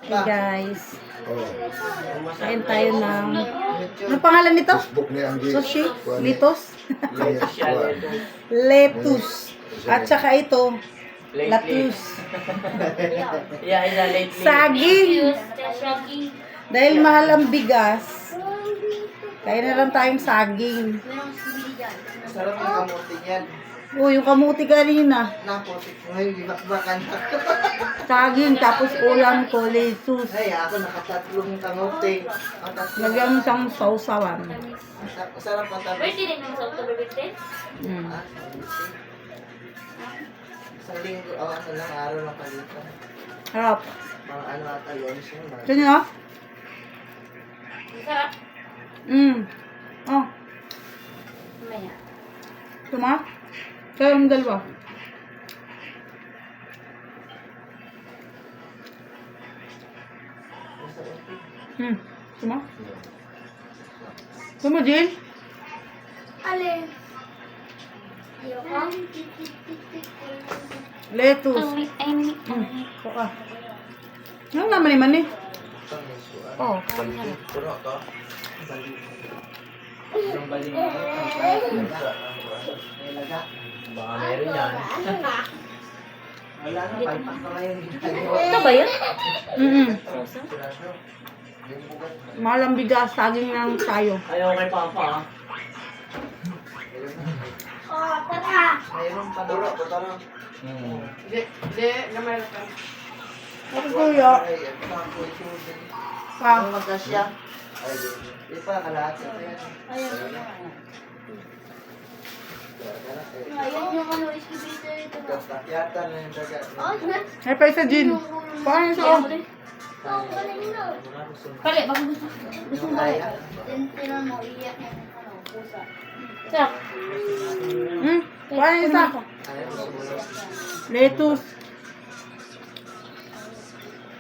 Hey guys, Oh, kain tayo ng... Anong pangalan nito? Facebook ni Anggi. Sushi? Litos? Kuan. Lettuce. At saka ito, lettuce. Saging. Dahil mahal ang bigas, kaya na lang tayong saging. Sarap yung kamuti niyan. Oh, yung kamuti kanina. Napotik ko ngayon, ginakbakan. Saging, tapos ulam ko, lettuce. Ay, ako nakatatlong kamuti. Lagyan mo siyang sausawan. Sarap patabi. Birthday din naman sa October 15? Mm. Isang linggo, ano lang, araw lang palitan. Harap. Mga ano ata yun siya. Ito nyo? Sarap. Oh, Mamaya. ito ma? Kaya yung dalawa. Ito ma? Ito mo, Jill? Alin? Ayoko. Lettuce. Ito ka. Ano naman ni Mani? Oh. Puro to. Yung bali mo. Baka meron yan. Wala na, palpak na ngayon. Ito ba yun? Mahal ang bigas, saging lang tayo. Ayaw kay Papa. Oh, tara! Mayroon pa na. Puro, lang. Hindi, naman ka. Ako kuya. Ay, ako ito. Pa. Ang magkasya. Ay, di pa, kalahati pa yan. Ayun yung ano, iskibito ito. Yata na yung daga. Oh, na. Ay, pa isa, Jill. Paano sa oh? Pali, baka gusto. Gusto mo pali. Kaya. Tinan mo, iyak yung ano, pusa. Sarap. Paano isa? Ayaw, gusto mo. Lettuce.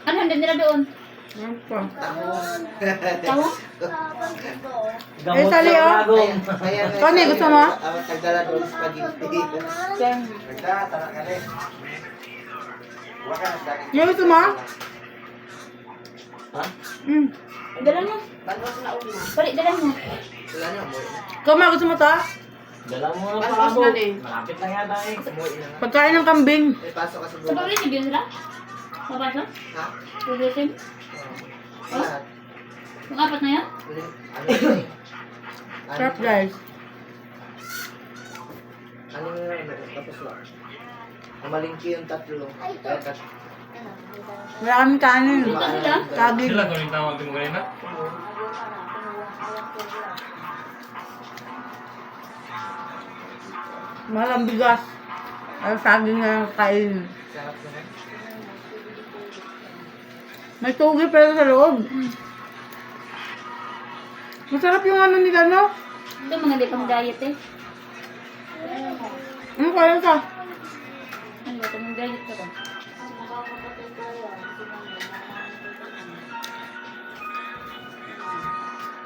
Ano handa nila doon? Ano pa? Tawa? Eh, sali, oh. Kani, gusto mo? Tagdala doon spaghetti. Yan. Tara ka rin. Huwag ka na Yung gusto mo? Ha? Dala mo. Pali, dala mo. Wala na, umuwi na. Kama, gusto mo ta? Dala mo na pa ako. Malapit lang yata eh. Umuwi na. Pagkain ng kambing. May pasok ka sa Sa buwan. pag-receive yun sila? Papasok? Ha? Pag-receive? Lahat. Yung apat na yan? Ano yun? Sarap, guys. Ano yun? Tapos lang. Amalingki yung tatlo. Kaya kat. Wala kaming kanin. Dito sila? Saging. Sila kung yung tawag mo kanina? Mahal ang bigas. Ay, saging na lang kain. Sarap naman. May tugi pero sa loob. Masarap yung ano nila, no? Ito mga di pang diet eh. Ano kaya sa? Ano ba ito? Mga diet ka ba?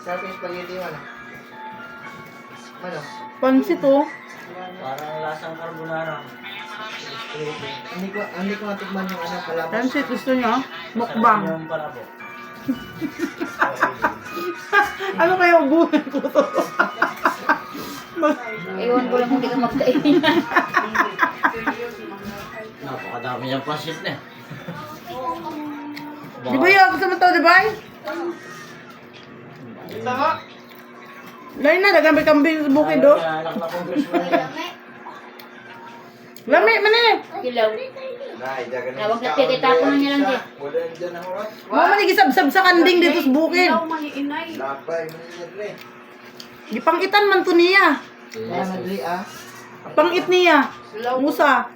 Sarap yung spaghetti mo, ano? Ano? Pansit, oh. Parang lasang carbonara. Hindi ko natikman yung ano pala. Pansit, gusto nyo? Mukbang. Yung palabo. Ano kaya ubuhin ko to? Ewan ko lang kung di ka magkain. Napakadami niyang pasit na eh. Di ba yun? Gusto mo to, di ba? Lain na, dagang may kambing sa bukid, oh. Anak na congressman yan. Lami, mani. Kilaw. Nay, daga na. Tawag na tititapon na niya lang di. Wala na dyan ang oras. Mga manigisab-sab sa kanding dito sa bukid. Lapay, manilig rin. Gipangitan man to niya. Kaya madali ah. Pangit niya. Musa.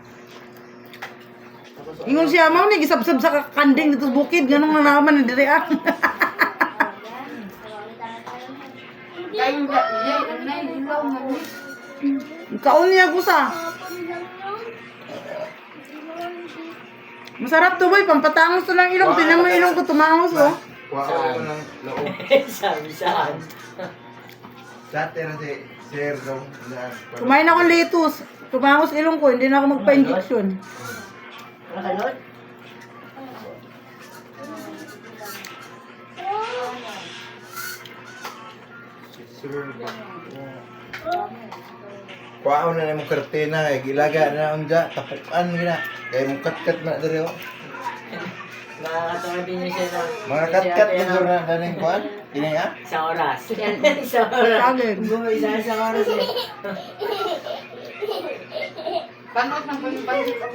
Ingon siya, mau ni gisab-sab sa kanding dito sa bukid. Ganun na naman ni dire ah. Kaon niya kusa. Masarap to boy, pampatangos to ng ilong. Tingnan mo ilong ko tumangos oh. Kuha ko ng loob. Sabi saan? Dati na si Sir Dong. Kumain ako ng lettuce. Tumangos ilong ko, hindi na ako magpa-injection. Wala ka doon? Kuha na na mong kartina, kay gilaga na unja, tapukan gina. Kaya mong kat-kat na diri oh. Nakakatawa din niya siya na. Mga kat-kat na dito na daning kuhan. Kini ah? Isang oras. Isang oras. Saging. Buhay isang oras eh. Panot ng pagpalit na.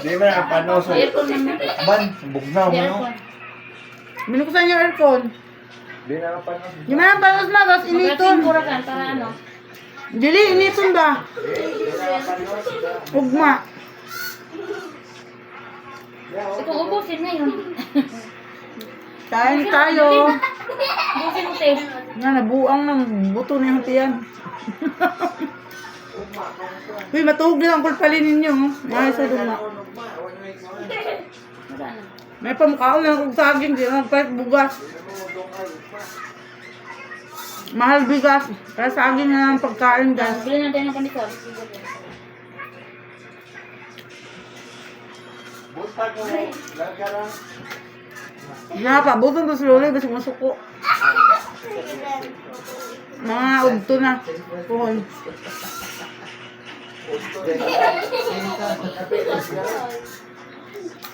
Di ba na paano sa Aircon naman. ban, bugnaw mo no? Binuksan yung aircon. Di na paano. Yung mga panos na, tapos initon. Mura ka para ano? Dili, initon ba? Ugma. Ito ubusin na yun. Kain tayo. Ubusin mo tayo. Nga, nabuang ng buto na yung tiyan. Uy, matuhog din ang kulpalin ninyo. Ay, sa duma. May pamukhaon lang kung saging. Di lang kahit bugas. Mahal bigas. Kaya saging na lang pagkain, guys. Bili natin ng pandikor. Buta ko, lagara. Nga pa, buton to si Loli. Basta masuko. Mga udto na. Puhon.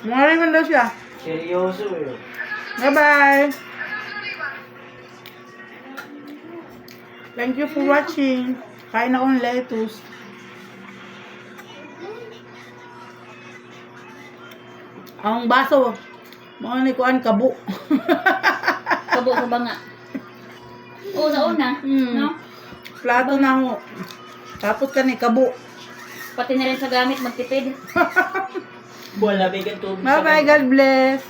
Mga rin daw siya. Seryoso eh. Bye-bye. Thank you for watching. Kain ako ng lettuce. Ang baso, mga nikuan kabo. Kabo sa banga. Oo, sa una. No? Plato na ho. Tapos kani kabo. Pati na rin sa gamit, magtipid. Wala bigyan tubig. Bye-bye, God bless.